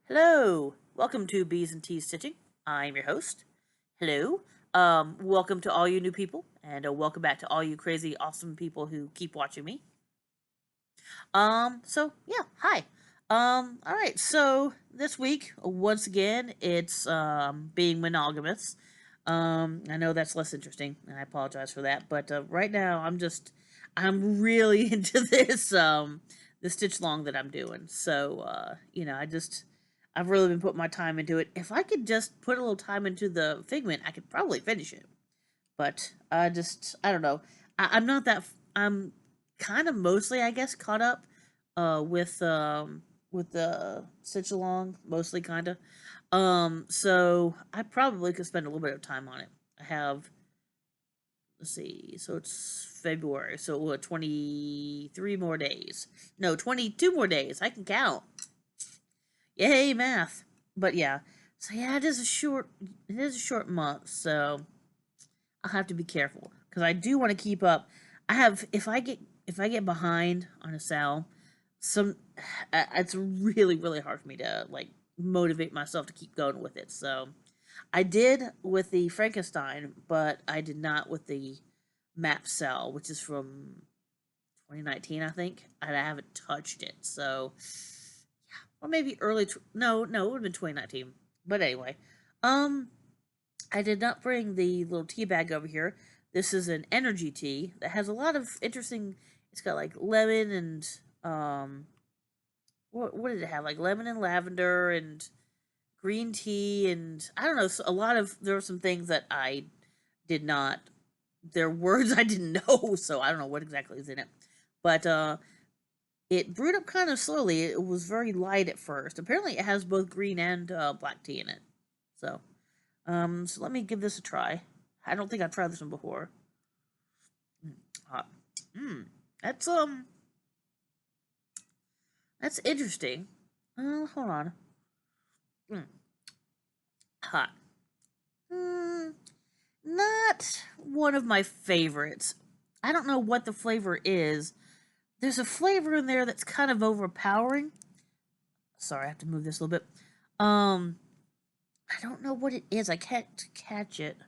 Hello, welcome to Bees and Teas Stitching. I'm your host. Hello, welcome to all you new people, and welcome back to all you crazy, awesome people who keep watching me. So yeah, hi. All right. So this week, once again, it's being monogamous. I know that's less interesting, and I apologize for that. But right now, I'm really into the stitch long that I'm doing. So I've really been putting my time into it. If I could just put a little time into the Figment, I could probably finish it. But I don't know. I'm not that. I'm kind of mostly, I guess, caught up with the stitch along, mostly kind of. So I probably could spend a little bit of time on it. I have, let's see, so it's February, so what, 23 more days? No, 22 more days. I can count. Yay, math! But yeah, so yeah, it is a short month, so I'll have to be careful because I do want to keep up. I have if I get behind on a sal, some it's really hard for me to like motivate myself to keep going with it. So I did with the Frankenstein, but I did not with the map cell, which is from 2019, I think, and I haven't touched it. So or maybe no, it would have been 2019. But anyway, um, I did not bring the little tea bag over here. This is an energy tea that has a lot of interesting. It's got like lemon and what did it have? Like lemon and lavender and green tea and I don't know. So a lot of there were some things that I did not. They're words I didn't know, so I don't know what exactly is in it. But it brewed up kind of slowly. It was very light at first. Apparently, it has both green and black tea in it. So so let me give this a try. I don't think I've tried this one before. Hot. Mm. That's that's interesting. Hold on. Mm. Hot. Mm, not one of my favorites. I don't know what the flavor is. There's a flavor in there that's kind of overpowering. Sorry, I have to move this a little bit. Um, I don't know what it is. I can't catch it.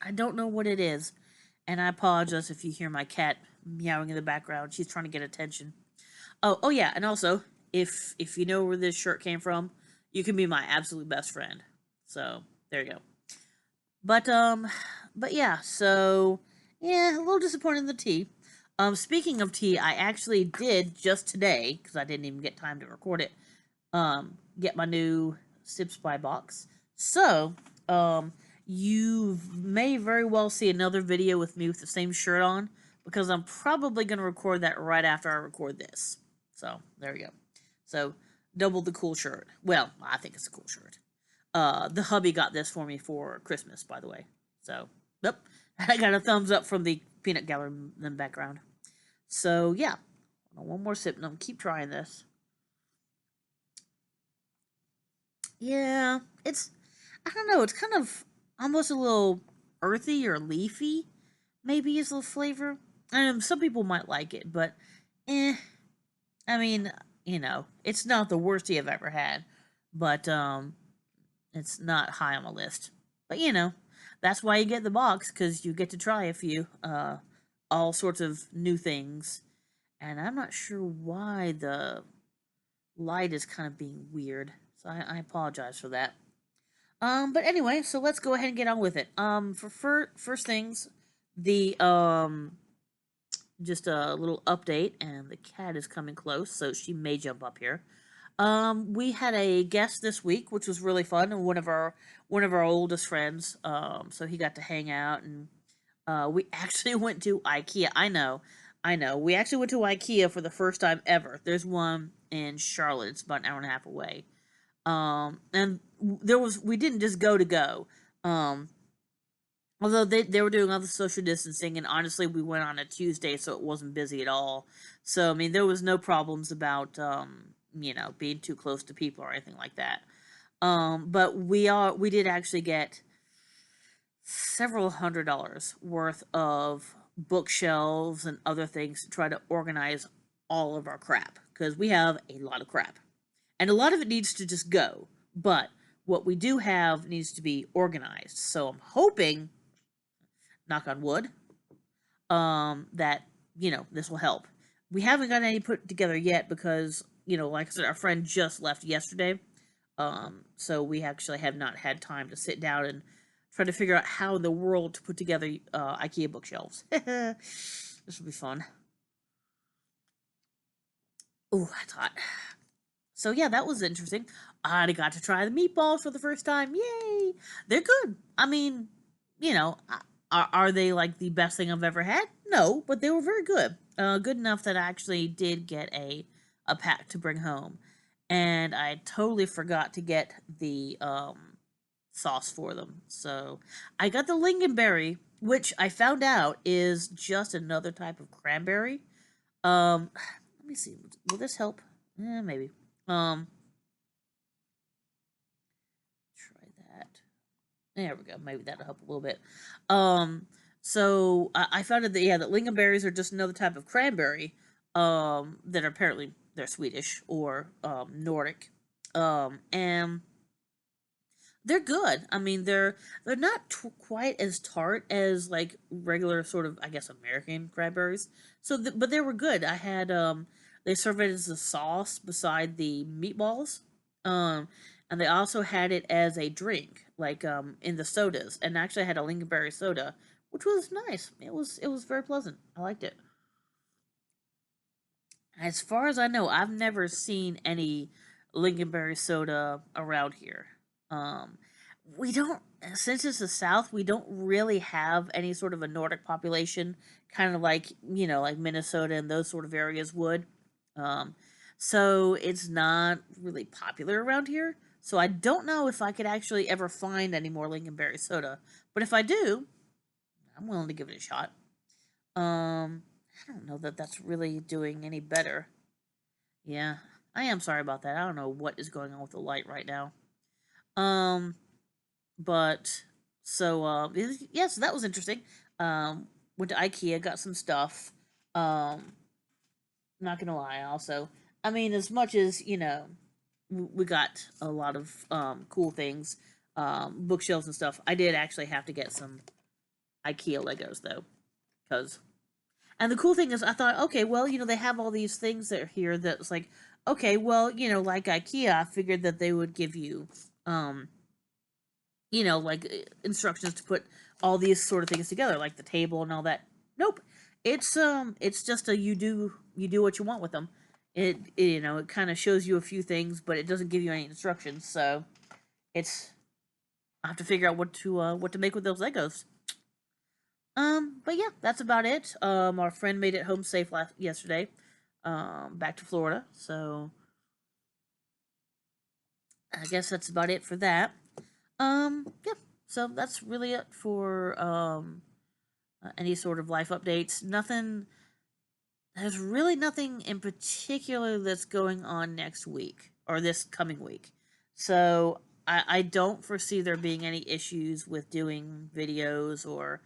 I don't know what it is. And I apologize if you hear my cat meowing in the background. She's trying to get attention. Oh yeah, and also, if you know where this shirt came from, you can be my absolute best friend. So, there you go. But but yeah, so yeah, a little disappointed in the tea. Speaking of tea, I actually did just today because I didn't even get time to record it. Get my new Sip Supply box. So, you may very well see another video with me with the same shirt on because I'm probably going to record that right after I record this. So, there we go. So, double the cool shirt. Well, I think it's a cool shirt. The hubby got this for me for Christmas, by the way. So, yep. I got a thumbs up from the peanut gallery in the background. So, yeah. One more sip and I'm keep trying this. Yeah, I don't know, it's kind of almost a little earthy or leafy, maybe is the flavor. Some people might like it, but eh. I mean, it's not the worst tea I've ever had, but it's not high on my list. But that's why you get the box because you get to try a few, all sorts of new things. And I'm not sure why the light is kind of being weird, so I apologize for that. But anyway, so let's go ahead and get on with it. For first things, the just a little update, and the cat is coming close, so she may jump up here. We had a guest this week, which was really fun, and one of our oldest friends. So he got to hang out, and we actually went to IKEA. I know. We actually went to IKEA for the first time ever. There's one in Charlotte. It's about an hour and a half away. And we didn't just go to go. Um, Although they were doing all the social distancing, and honestly, we went on a Tuesday, so it wasn't busy at all. So I mean, there was no problems about being too close to people or anything like that. But we did actually get several $100s worth of bookshelves and other things to try to organize all of our crap because we have a lot of crap. And a lot of it needs to just go. But what we do have needs to be organized. So I'm hoping, knock on wood, that, this will help. We haven't got any put together yet because, like I said, our friend just left yesterday. So we actually have not had time to sit down and try to figure out how in the world to put together IKEA bookshelves. This will be fun. Oh, that's hot. So yeah, that was interesting. I got to try the meatballs for the first time. Yay! They're good. I mean, are they like the best thing I've ever had? No, but they were very good. Good enough that I actually did get a pack to bring home, and I totally forgot to get the sauce for them. So I got the lingonberry, which I found out is just another type of cranberry. Let me see. Will this help? Maybe. Try that. There we go. Maybe that'll help a little bit. So I found out that that lingonberries are just another type of cranberry. That are apparently they're Swedish or Nordic. And they're good. I mean, they're not quite as tart as like regular sort of I guess American cranberries. So, but they were good. I had they served it as a sauce beside the meatballs. Um, and they also had it as a drink, like in the sodas. And actually, I had a lingonberry soda, which was nice. It was very pleasant. I liked it. As far as I know, I've never seen any lingonberry soda around here. Um, we don't, since it's the South, we don't really have any sort of a Nordic population, kind of like, like Minnesota and those sort of areas would. Um, so it's not really popular around here. So I don't know if I could actually ever find any more lingonberry soda. But if I do, I'm willing to give it a shot. I don't know that that's really doing any better. Yeah, I am sorry about that. I don't know what is going on with the light right now. Um, but so yeah, so that was interesting. Went to IKEA, got some stuff. Not gonna lie, also, I mean, as much as we got a lot of cool things, bookshelves and stuff. I did actually have to get some IKEA Legos though, because and the cool thing is, I thought, okay, well, they have all these things that are here that's like, okay, well, like IKEA, I figured that they would give you, like instructions to put all these sort of things together, like the table and all that. Nope, it's just a you do what you want with them. It kind of shows you a few things, but it doesn't give you any instructions. So it's I have to figure out what to make with those Legos. But yeah, that's about it. Our friend made it home safe yesterday. Back to Florida. So I guess that's about it for that. Yeah. So that's really it for any sort of life updates. Nothing. There's really nothing in particular that's going on next week or this coming week. So I don't foresee there being any issues with doing videos or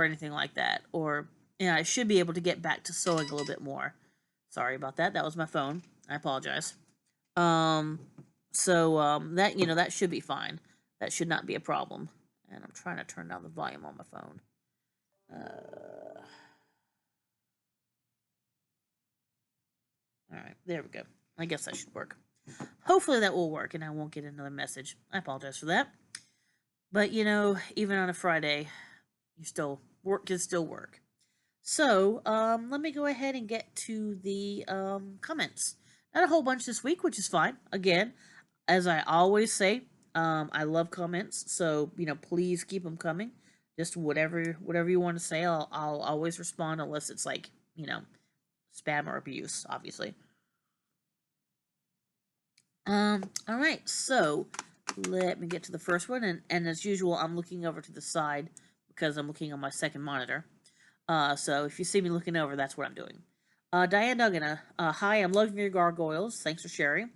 anything like that. Or I should be able to get back to sewing a little bit more. Sorry about that. That was my phone. I apologize. Um, that should be fine. That should not be a problem. And I'm trying to turn down the volume on my phone. All right, there we go. I guess that should work. Hopefully that will work, and I won't get another message. I apologize for that. But even on a Friday, work can still work. So, let me go ahead and get to the comments. Not a whole bunch this week, which is fine. Again, as I always say, I love comments, so please keep them coming. Just whatever you want to say, I'll always respond unless it's like spam or abuse, obviously. All right, so let me get to the first one, and as usual, I'm looking over to the side because I'm looking on my second monitor. So if you see me looking over, that's what I'm doing. Diane Duggan, hi, I'm loving your gargoyles. Thanks for sharing.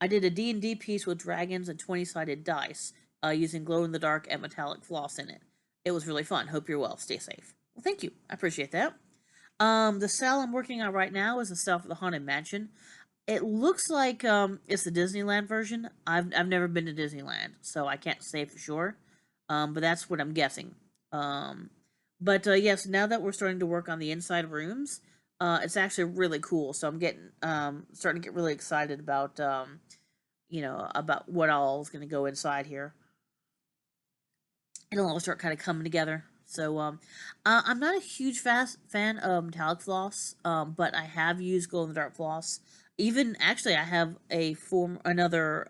I did a D&D piece with dragons and 20-sided dice, using glow-in-the-dark and metallic floss in it. It was really fun. Hope you're well. Stay safe. Well, thank you. I appreciate that. The cell I'm working on right now is the cell for the Haunted Mansion. It looks like it's the Disneyland version. I've never been to Disneyland, so I can't say for sure. But that's what I'm guessing. Um, but yes, now that we're starting to work on the inside rooms, it's actually really cool. So I'm getting starting to get really excited about about what all is going to go inside here. It'll all start kind of coming together. So I'm not a huge fast fan of metallic floss, but I have used glow in the dark floss. Even actually, I have another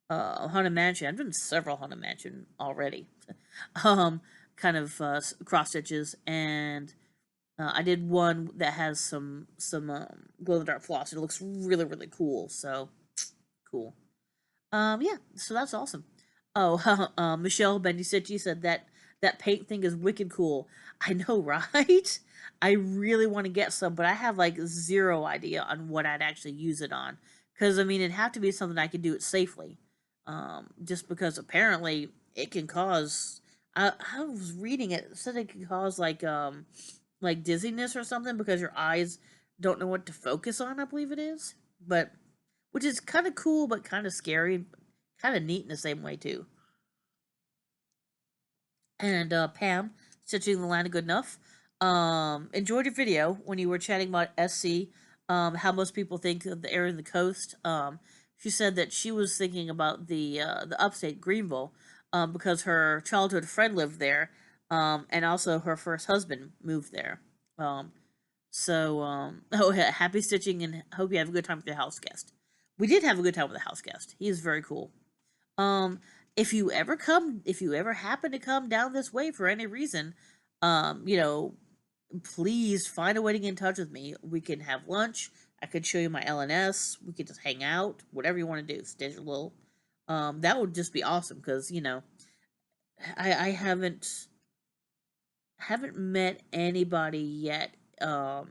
haunted mansion. I've done several haunted mansion already. um, kind of cross stitches, and I did one that has some glow in the dark floss. It looks really really cool. So cool. Yeah, so that's awesome. Oh, Michelle Bendicici said that that paint thing is wicked cool. I know, right? I really want to get some, but I have like zero idea on what I'd actually use it on. Because I mean, it'd have to be something I could do it safely. Just because apparently it can cause. I was reading it said it can cause like dizziness or something because your eyes don't know what to focus on. I believe it is, but which is kind of cool but kind of scary, kind of neat in the same way too. And Pam, stitching the line good enough. Enjoyed your video when you were chatting about SC. How most people think of the area of the coast. She said that she was thinking about the upstate Greenville, because her childhood friend lived there, and also her first husband moved there. Um, oh, yeah, happy stitching and hope you have a good time with your house guest. We did have a good time with the house guest. He is very cool. Um, if you ever happen to come down this way for any reason, you know, please find a way to get in touch with me. We can have lunch. I could show you my LNS. We could just hang out. Whatever you want to do, stitch a little. That would just be awesome because I haven't met anybody yet. No,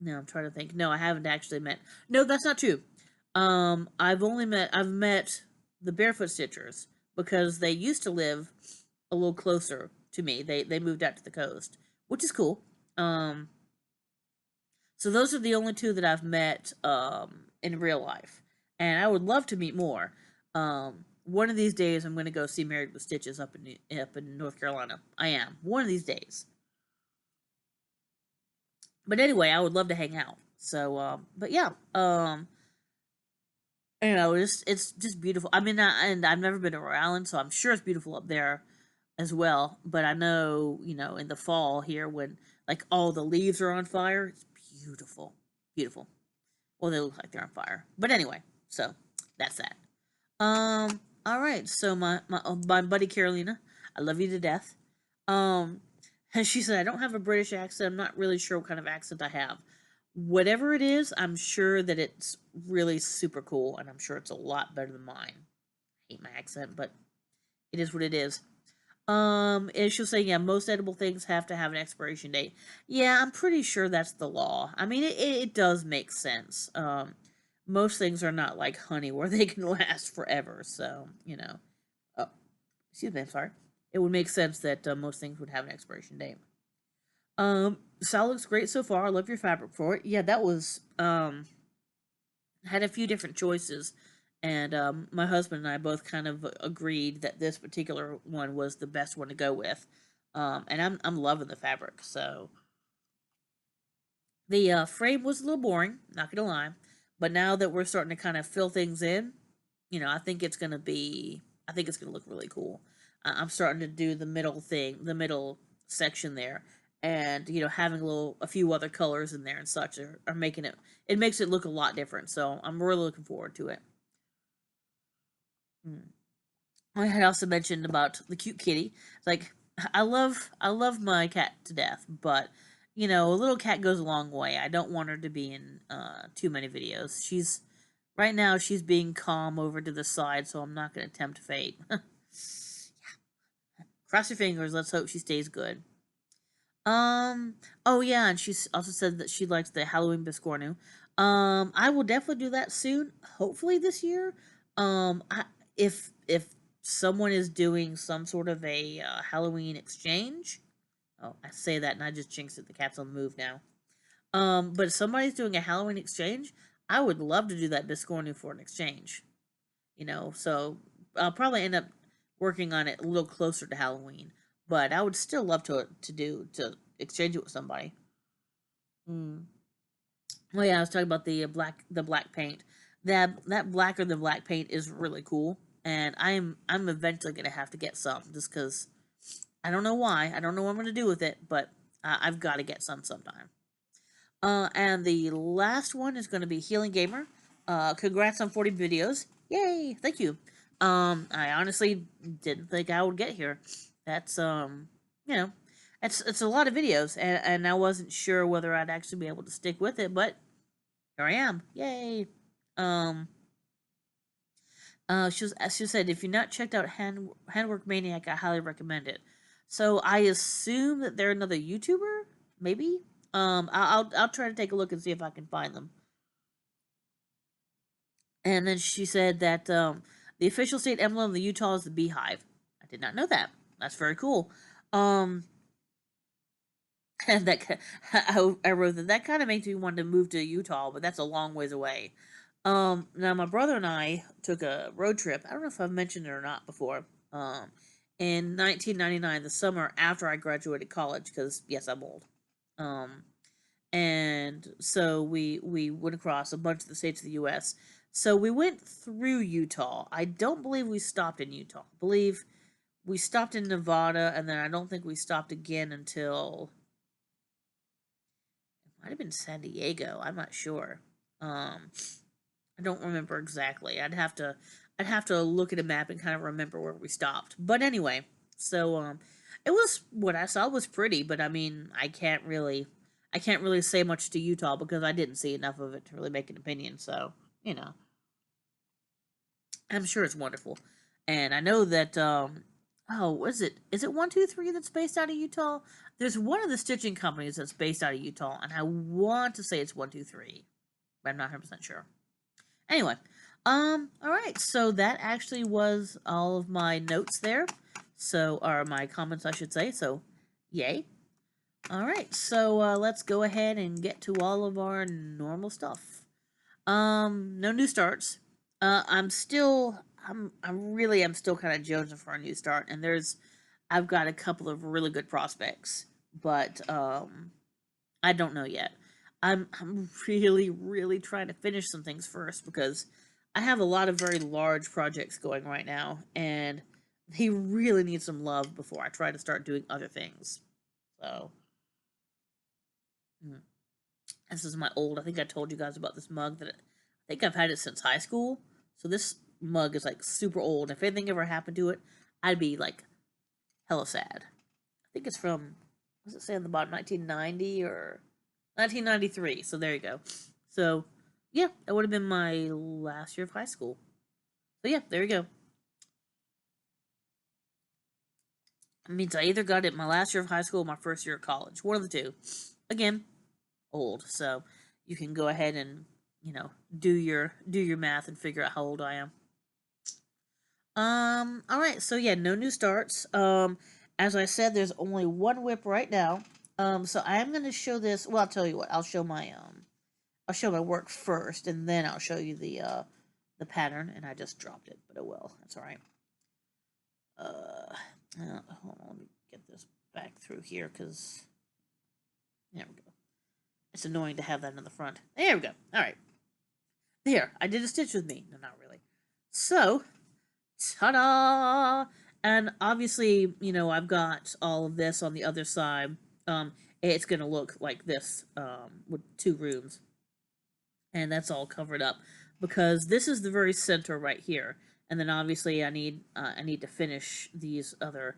I'm trying to think. No, I haven't actually met. No, that's not true. I've met the Barefoot Stitchers because they used to live a little closer to me. They moved out to the coast, which is cool. Um, so those are the only two that I've met in real life, and I would love to meet more. One of these days, I'm going to go see Married with Stitches up in North Carolina. I am one of these days. But anyway, I would love to hang out. So, but yeah, it's just beautiful. I mean, and I've never been to Rhode Island, so I'm sure it's beautiful up there as well. But I know, in the fall here when like all the leaves are on fire, it's beautiful, beautiful. Well, they look like they're on fire. But anyway, so that's that. All right. So my buddy Carolina, I love you to death. Um, and she said I don't have a British accent. I'm not really sure what kind of accent I have. Whatever it is, I'm sure that it's really super cool, and I'm sure it's a lot better than mine. I hate my accent, but it is what it is. And she'll say, yeah, most edible things have to have an expiration date. Yeah, I'm pretty sure that's the law. I mean, it does make sense. Most things are not like honey where they can last forever. So, oh, excuse me, I'm sorry. It would make sense that most things would have an expiration date. Style looks great so far. I love your fabric for it. Yeah, that was had a few different choices, and my husband and I both kind of agreed that this particular one was the best one to go with. And I'm loving the fabric. So the frame was a little boring, not gonna lie, but now that we're starting to kind of fill things in, I think it's gonna be. I think it's gonna look really cool. I'm starting to do the middle section there, and having a few other colors in there and such are making it. It makes it look a lot different. So I'm really looking forward to it. Mm. I had also mentioned about the cute kitty. Like I love my cat to death, but a little cat goes a long way. I don't want her to be in too many videos. Right now she's being calm over to the side, so I'm not going to tempt fate. Cross your fingers. Let's hope she stays good. Um. Oh yeah, and she also said that she likes the Halloween biscornu. I will definitely do that soon. Hopefully this year. If someone is doing some sort of a Halloween exchange, Oh, I say that and I just jinxed it. The cat's on the move now. But if somebody's doing a Halloween exchange, I would love to do that Biscornu for an exchange. So I'll probably end up working on it a little closer to Halloween. But I would still love to exchange it with somebody. Mm. Oh yeah, I was talking about the black paint. That blacker than black paint is really cool, and I'm eventually gonna have to get some just because I don't know why. I don't know what I'm gonna do with it, but I've got to get some sometime. And the last one is gonna be Healing Gamer. Congrats on 40 videos. Yay! Thank you. I honestly didn't think I would get here. That's you know, it's a lot of videos, and I wasn't sure whether I'd actually be able to stick with it, but here I am. Yay! Um, she said, if you've not checked out Handwork Maniac, I highly recommend it. So I assume that they're another YouTuber, maybe. I'll try to take a look and see if I can find them. And then she said that the official state emblem of the Utah is the beehive. I did not know that. That's very cool. And I wrote that kind of makes me want to move to Utah, but that's a long ways away. Now my brother and I took a road trip. I don't know if I've mentioned it or not before. In 1999, the summer after I graduated college, because yes, I'm old. And so we went across a bunch of the states of the U.S. So we went through Utah. I don't believe we stopped in Utah. I believe we stopped in Nevada, and then I don't think we stopped again until it might have been San Diego. I'm not sure. I don't remember exactly. I'd have to look at a map and kind of remember where we stopped. But anyway, so it was what I saw was pretty, but I mean, I can't really say much to Utah because I didn't see enough of it to really make an opinion. So you know, I'm sure it's wonderful, and I know that oh, is it 123 that's based out of Utah? There's one of the stitching companies that's based out of Utah, and I want to say it's 123, but I'm not 100% sure. Anyway, all right. So that actually was all of my notes there. So, or my comments, I should say. So, yay. All right. So let's go ahead and get to all of our normal stuff. No new starts. I'm still, I'm still kind of jonesing for a new start, and I've got a couple of really good prospects, but I don't know yet. I'm really really trying to finish some things first because I have a lot of very large projects going right now, and they really need some love before I try to start doing other things. So, mm. This is my old. I think I told you guys about this mug that I think I've had it since high school. So this mug is like super old. If anything ever happened to it, I'd be like hella sad. I think it's from, what's it say on the bottom, 1990 or 1993. So there you go. So yeah, that would have been my last year of high school. So yeah, there you go. It means I either got it my last year of high school or my first year of college. One of the two. Again, old. So you can go ahead and do your math and figure out how old I am. All right. So yeah, no new starts. As I said, there's only one whip right now. So I am gonna show this. Well, I'll tell you what. I'll show my work first, and then I'll show you the pattern. And I just dropped it, but oh well. That's all right. Hold on. Let me get this back through here because there we go. It's annoying to have that in the front. There we go. All right. There. I did a stitch with me. No, not really. So, ta-da! And obviously, I've got all of this on the other side. It's going to look like this with two rooms. And that's all covered up because this is the very center right here. And then obviously I need to finish these other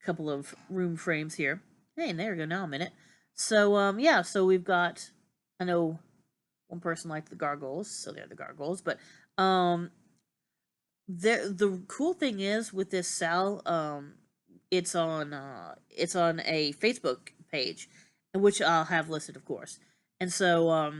couple of room frames here. Hey, and there we go. Now I'm in it. So yeah, so we've got, I know one person liked the gargoyles, so they're the gargoyles, but the cool thing is with this Sal, it's on a Facebook page, which I'll have listed, of course. And so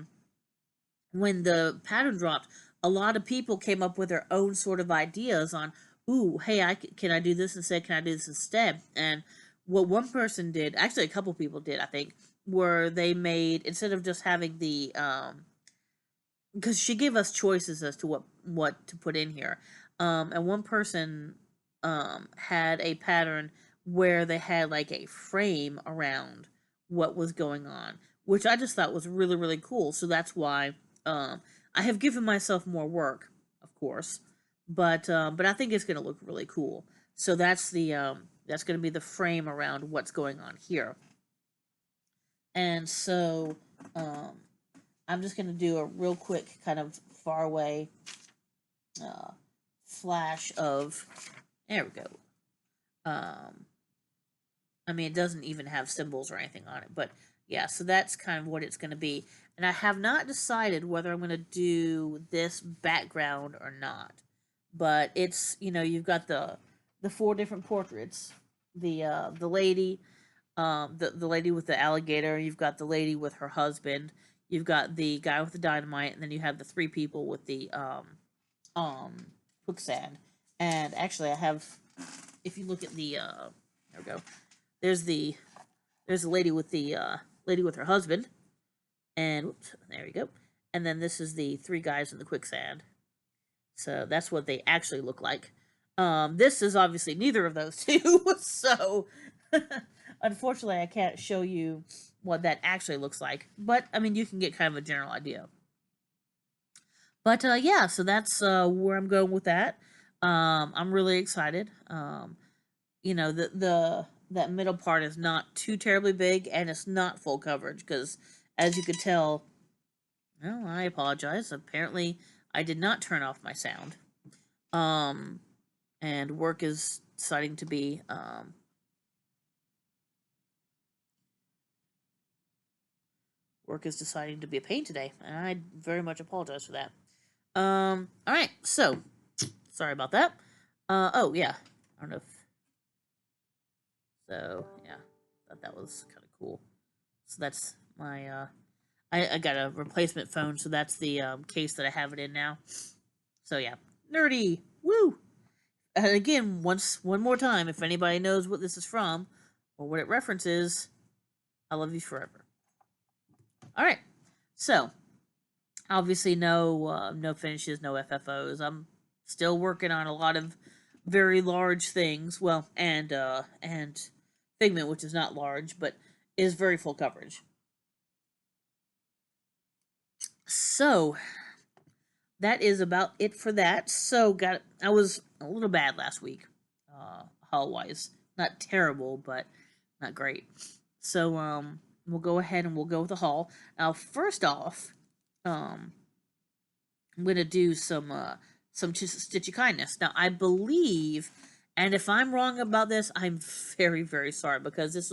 when the pattern dropped, a lot of people came up with their own sort of ideas on, ooh, hey, can I do this instead? Can I do this instead? And what one person did, actually a couple people did, I think, where they made, instead of just having the because she gave us choices as to what to put in here. And one person had a pattern where they had like a frame around what was going on, which I just thought was really really cool. So that's why I have given myself more work, of course, but I think it's going to look really cool. So that's going to be the frame around what's going on here. And so um, I'm just going to do a real quick kind of far away uh, flash of. There we go. I mean, it doesn't even have symbols or anything on it, but yeah, so that's kind of what it's going to be. And I have not decided whether I'm going to do this background or not. But it's, you've got the four different portraits. The lady, the lady with the alligator, you've got the lady with her husband, you've got the guy with the dynamite, and then you have the three people with the quicksand. And actually I have, if you look at the there we go. There's the lady with the lady with her husband, and whoops, there we go. And then this is the three guys in the quicksand. So that's what they actually look like. This is obviously neither of those two, so unfortunately I can't show you what that actually looks like. But I mean, you can get kind of a general idea. But yeah, so that's where I'm going with that. I'm really excited. The that middle part is not too terribly big, and it's not full coverage because, as you could tell, well, I apologize. Apparently, I did not turn off my sound. And work is deciding to be a pain today, and I very much apologize for that. All right, so sorry about that. Oh yeah, I don't know if so. Yeah, thought that was kind of cool. So that's my I got a replacement phone, so that's the case that I have it in now. So yeah, nerdy, woo! And again, one more time, if anybody knows what this is from or what it references, I love you forever. All right, so obviously no finishes, no FFOs. I'm still working on a lot of very large things. Well, and Figment, which is not large, but is very full coverage. So that is about it for that. So I was a little bad last week, haul wise. Not terrible, but not great. So we'll go ahead and we'll go with the haul. Now, first off, I'm gonna do some stitchy kindness. Now, I believe, and if I'm wrong about this, I'm very very sorry because this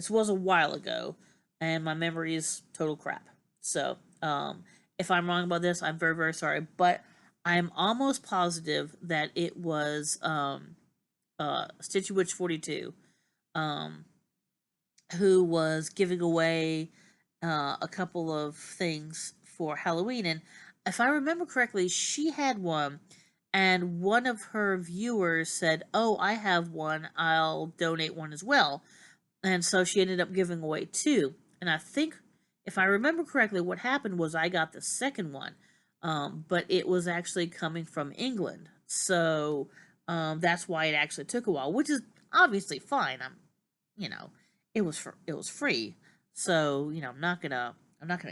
was a while ago, and my memory is total crap. So if I'm wrong about this, I'm very very sorry. But I'm almost positive that it was Stitchy Witch 42, um, who was giving away a couple of things for Halloween. And if I remember correctly, she had one, and one of her viewers said, "Oh, I have one. I'll donate one as well." And so she ended up giving away two. And I think, if I remember correctly, what happened was I got the second one, but it was actually coming from England. So that's why it actually took a while, which is obviously fine. You know, it was free, so I'm not gonna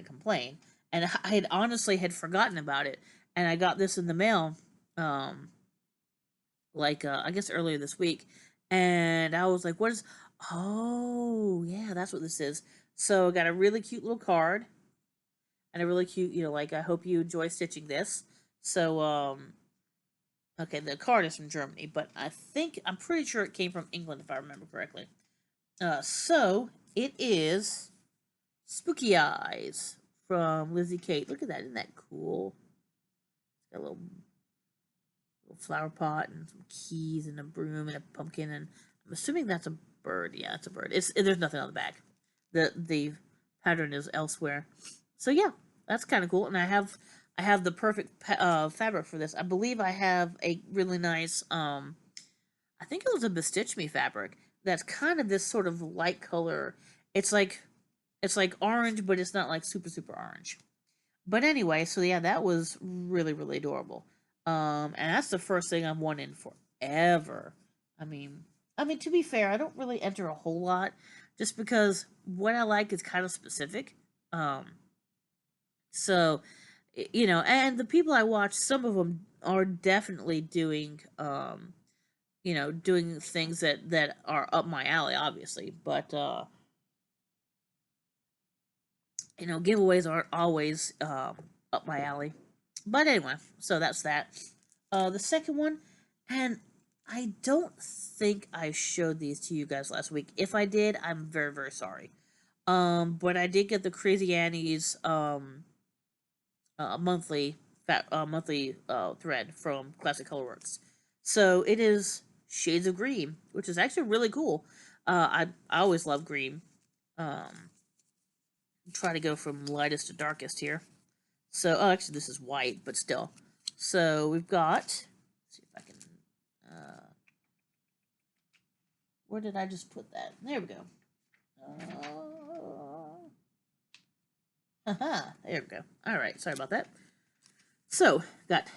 complain. And I had honestly had forgotten about it, and I got this in the mail, um, like I guess earlier this week, and I was like, "What is?" Oh, yeah, that's what this is. So I got a really cute little card, and a really cute, like, I hope you enjoy stitching this. So okay, the card is from Germany, but I'm pretty sure it came from England if I remember correctly. So it is Spooky Eyes from Lizzie Kate. Look at that, isn't that cool? It's got a little flower pot and some keys and a broom and a pumpkin, and I'm assuming that's a bird. Yeah, it's a bird. There's nothing on the back. The pattern is elsewhere. So yeah, that's kind of cool. And I have the perfect fabric for this. I believe I have a really nice I think it was a Bestitch Me fabric that's kind of this sort of light color. It's like orange, but it's not like super super orange. But anyway, so yeah, that was really really adorable. And that's the first thing I'm wanting forever. I mean, to be fair, I don't really enter a whole lot, just because what I like is kind of specific. Um, so, and the people I watch, some of them are definitely doing, doing things that are up my alley, obviously. But giveaways aren't always up my alley. But anyway, so that's that. The second one, and I don't think I showed these to you guys last week. If I did, I'm very very sorry. But I did get the Crazy Annie's monthly thread from Classic Colorworks. So it is Shades of Green, which is actually really cool. I always love green. Um, Try to go from lightest to darkest here. So, actually, this is white, but still. So we've got. Let's see if I can. Where did I just put that? There we go. There we go. All right, sorry about that. So, got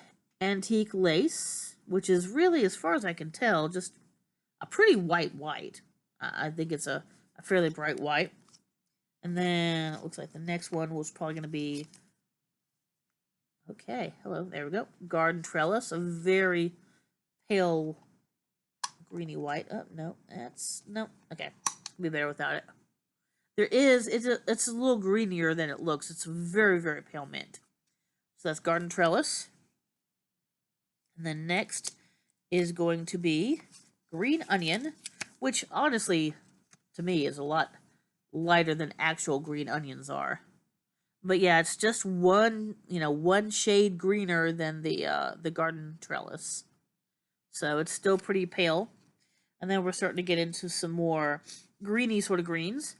antique lace, which is really, as far as I can tell, just a pretty white. I think it's a fairly bright white. And then it looks like the next one was probably going to be. Okay, hello, there we go. Garden trellis, a very pale greeny white. Oh, no, no. Okay, be better without it. It's a little greenier than it looks. It's very, very pale mint. So that's garden trellis. And then next is going to be green onion, which honestly, to me, is a lot lighter than actual green onions are. But yeah, it's just one shade greener than the garden trellis. So it's still pretty pale. And then we're starting to get into some more greeny sort of greens.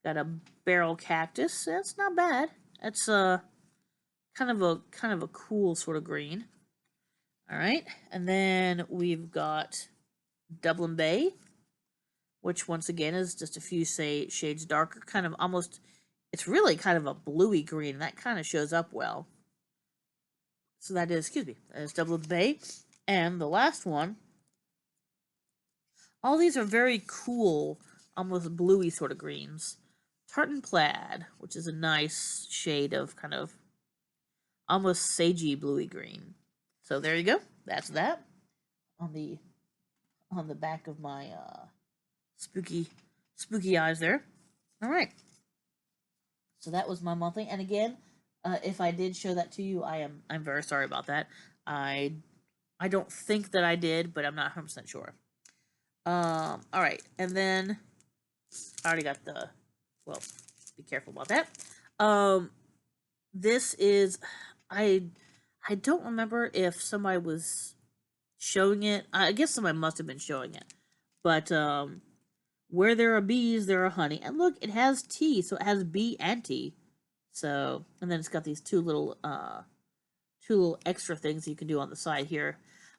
Got a barrel cactus. That's not bad. That's kind of a cool sort of green. All right, and then we've got Dublin Bay, which once again is just a few shades darker, kind of almost. It's really kind of a bluey green. That kind of shows up well. So that is, excuse me, that is Dublin Bay, and the last one. All these are very cool, almost bluey sort of greens. Tartan Plaid, which is a nice shade of kind of almost sagey bluey green. So there you go. That's that on the back of my spooky eyes there. All right. So that was my monthly, and again, if I did show that to you, I'm very sorry about that. I don't think that I did, but I'm not 100% sure. All right, and then I already got the. Well, be careful about that. This is I don't remember if somebody was showing it. I guess somebody must have been showing it, but where there are bees, there are honey. And look, it has tea, so it has bee and tea. So, and then it's got these two little extra things you can do on the side here.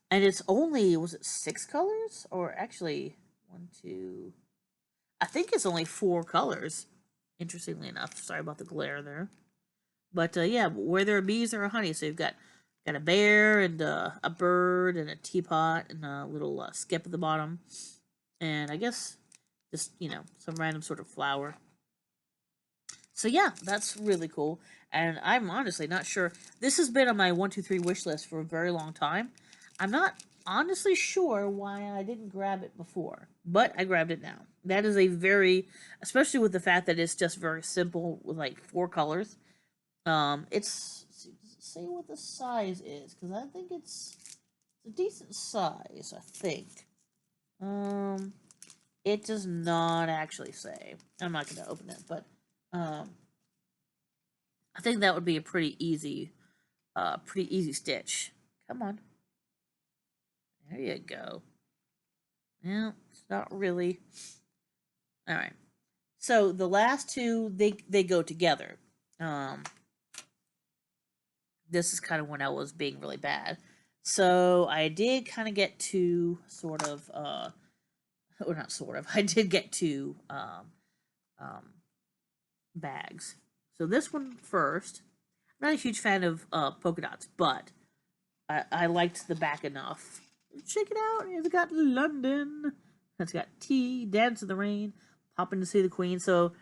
And it's only, was it 6 colors? Or actually, 1, 2, I think it's only 4 colors, interestingly enough. Sorry about the glare there. But yeah, where there are bees, there are honey. So you've got a bear and a bird and a teapot and a little skip at the bottom. And I guess just, some random sort of flower. So yeah, that's really cool. And I'm honestly not sure. This has been on my 1, 2, 3 wish list for a very long time. I'm not honestly sure why I didn't grab it before, but I grabbed it now. That is a very, especially with the fact that it's just very simple with like 4 colors. It's, does it say what the size is? Because I think it's a decent size, I think. It does not actually say. I'm not going to open it, but I think that would be a pretty easy stitch. Come on. There you go. Yeah, it's not really. All right. So the last two, they go together. This is kind of when I was being really bad. So I did kind of get to sort of or not sort of. I did get two um, bags. So this one first. I'm not a huge fan of polka dots, but I liked the back enough. Check it out. It's got London. It's got tea, dance in the rain, popping to see the Queen. So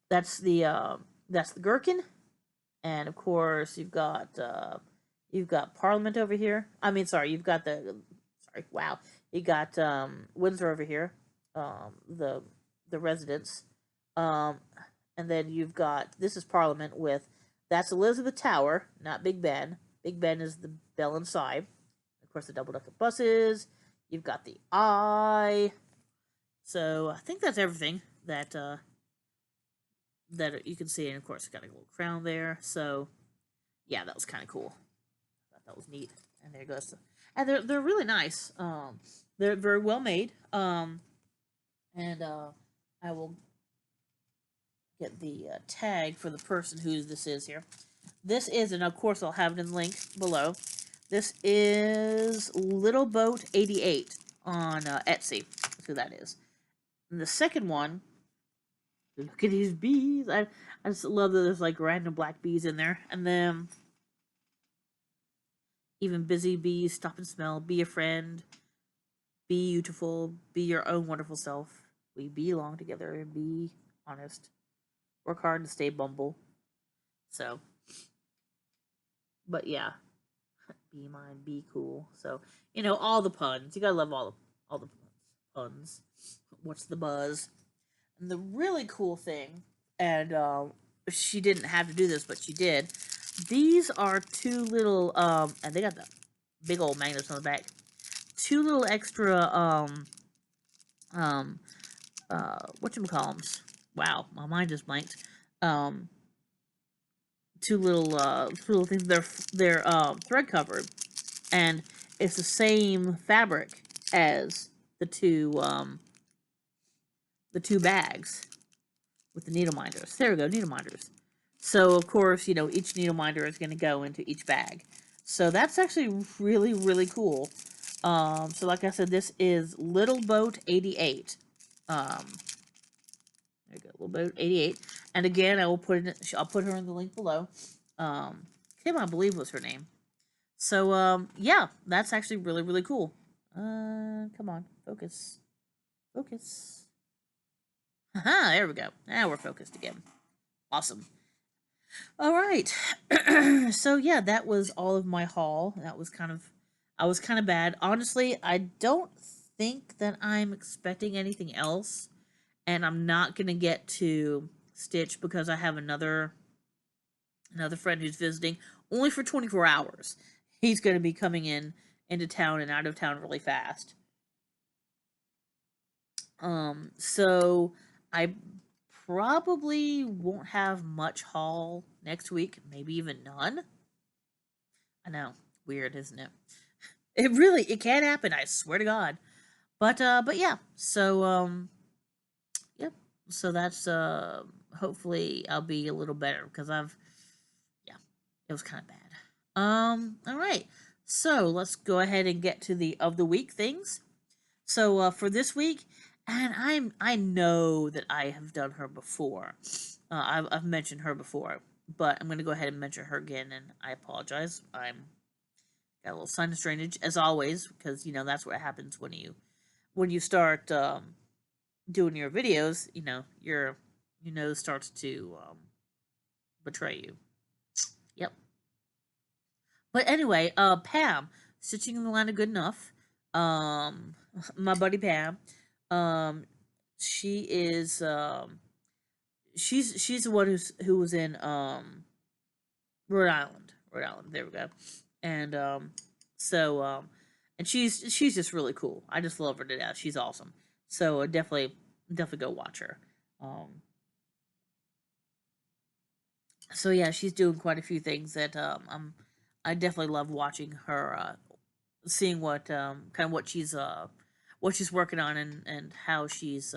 that's the gherkin, and of course you've got Parliament over here. I mean, sorry, you've got wow, you got Windsor over here, the residence, um, and then you've got this is Parliament with that's Elizabeth Tower, not Big Ben. Big Ben is the bell inside. Of course, the double decker buses. You've got the Eye. So I think that's everything that you can see, and of course, it's got a little crown there. So yeah, that was kind of cool. I thought that was neat. And there goes. And they're really nice. They're very well made. And I will get the tag for the person who this is here. This is, and of course I'll have it in the link below. This is Little Boat 88 on Etsy. That's who that is. And the second one, look at these bees. I just love that there's like random black bees in there. And then even busy bees, stop and smell, be a friend, be beautiful, be your own wonderful self. We belong together and be honest. Work hard and stay bumble. So, but yeah, be mine, be cool. So all the puns. You gotta love all the puns. What's the buzz? And the really cool thing, and she didn't have to do this, but she did. These are two little and they got the big old magnets on the back. Two little extra whatchamacallums. Wow, my mind just blanked. Two little things. They're thread covered, and it's the same fabric as the two bags with the needle minders. There we go, needle minders. So of course, each needle minder is going to go into each bag. So that's actually really, really cool. So like I said, this is Little Boat 88. There you go, Little Boat 88. And again, I'll put her in the link below. Kim, I believe was her name. So yeah, that's actually really, really cool. Come on, focus. Focus. Haha, there we go. Now we're focused again. Awesome. All right. So yeah, that was all of my haul. I was kind of bad. Honestly, I don't think that I'm expecting anything else, and I'm not going to get to Stitch because I have another friend who's visiting only for 24 hours. He's going to be coming into town and out of town really fast. So I probably won't have much haul next week, maybe even none. I know, weird, isn't it? It can happen, I swear to God. But yeah, so yep. So that's hopefully I'll be a little better because yeah, it was kind of bad. All right. So let's go ahead and get to the of the week things. So for this week, and I know that I have done her before. I've mentioned her before, but I'm going to go ahead and mention her again, and I apologize. I'm got a little sinus drainage as always because that's what happens when you start doing your videos. Your nose starts to betray you. Yep. But anyway, Pam, Stitching in the Land of Good Enough. My buddy Pam. She is she's the one who was in Rhode Island. Rhode Island. There we go. And so and she's just really cool. I just love her to death. She's awesome. So definitely go watch her. So yeah, she's doing quite a few things that I definitely love watching her, seeing what kind of what she's working on and how she's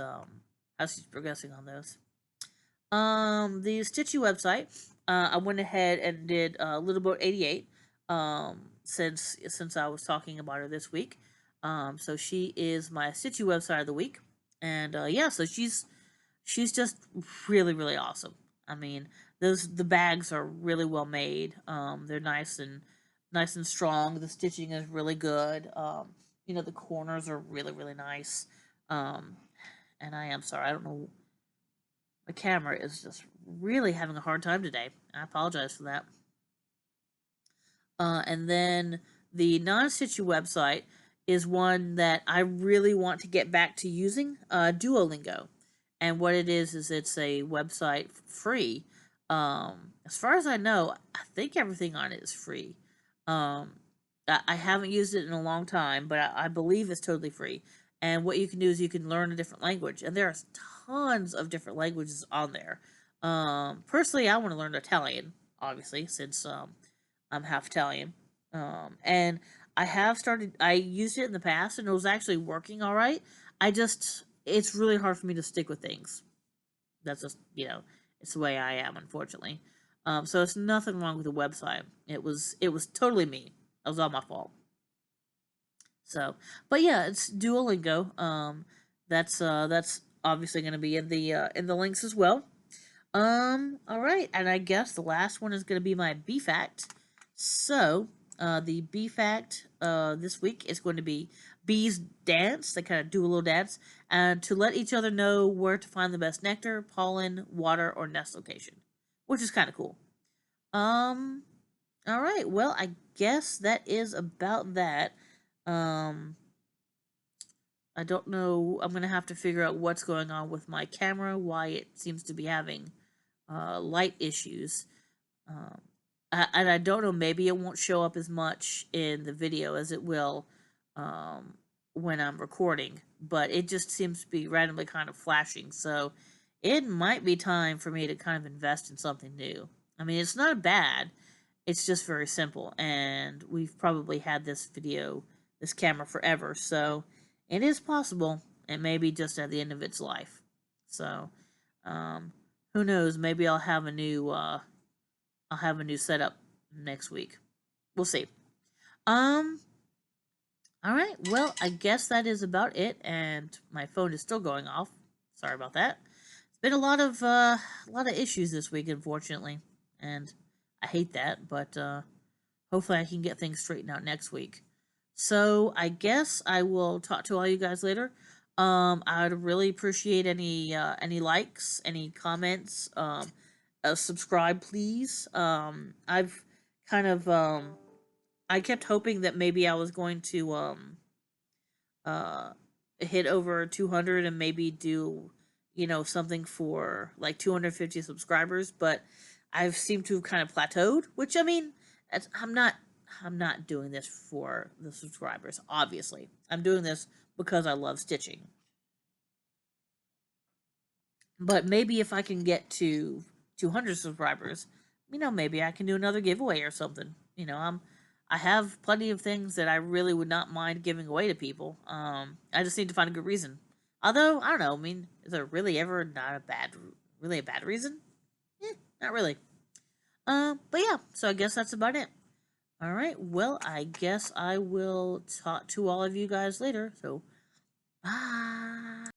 progressing on those. The Stitchy website, I went ahead and did Little Boat 88. Since I was talking about her this week. So she is my Stitchy website of the week. And yeah, so she's just really really awesome. I mean, the bags are really well made. They're nice and strong. The stitching is really good. You know, the corners are really really nice. Um, and I am sorry, I don't know. My camera is just really having a hard time today. I apologize for that. And then the non-stitchy website is one that I really want to get back to using, Duolingo. And what it is it's a website free. As far as I know, I think everything on it is free. Um, I haven't used it in a long time, but I believe it's totally free. And what you can do is you can learn a different language, and there are tons of different languages on there. Personally, I want to learn Italian, obviously, since I'm half Italian. And I have started, I used it in the past and it was actually working all right. It's really hard for me to stick with things. That's just, it's the way I am, unfortunately. So it's nothing wrong with the website. It was totally me. It was all my fault. So, but yeah, it's Duolingo. That's obviously going to be in the links as well. All right, and I guess the last one is going to be my B fact. So, the B fact this week is going to be bees dance. They kind of do a little dance, and to let each other know where to find the best nectar, pollen, water, or nest location, which is kind of cool. Um, all right, well, I guess that is about that. Um, I don't know. I'm gonna have to figure out what's going on with my camera, why it seems to be having light issues. Um, and I don't know, maybe it won't show up as much in the video as it will um, when I'm recording, but it just seems to be randomly kind of flashing. So it might be time for me to kind of invest in something new. I mean, it's not bad, it's just very simple, and we've probably had this camera forever, so it is possible it may be just at the end of its life. So, um, who knows? Maybe I'll have a new setup next week. We'll see. Um. All right. Well, I guess that is about it, and my phone is still going off. Sorry about that. It's been a lot of issues this week, unfortunately, and I hate that. But hopefully, I can get things straightened out next week. So I guess I will talk to all you guys later. I'd really appreciate any likes, any comments. Subscribe, please. I've kind of I kept hoping that maybe I was going to uh hit over 200 and maybe do something for like 250 subscribers, but I've seemed to have kind of plateaued. Which I mean, I'm not doing this for the subscribers. Obviously, I'm doing this because I love stitching. But maybe if I can get to 200 subscribers, maybe I can do another giveaway or something. I have plenty of things that I really would not mind giving away to people. I just need to find a good reason. Although I don't know. I mean, is there really ever not really a bad reason? Not really. But yeah. So I guess that's about it. All right. Well, I guess I will talk to all of you guys later. So, bye.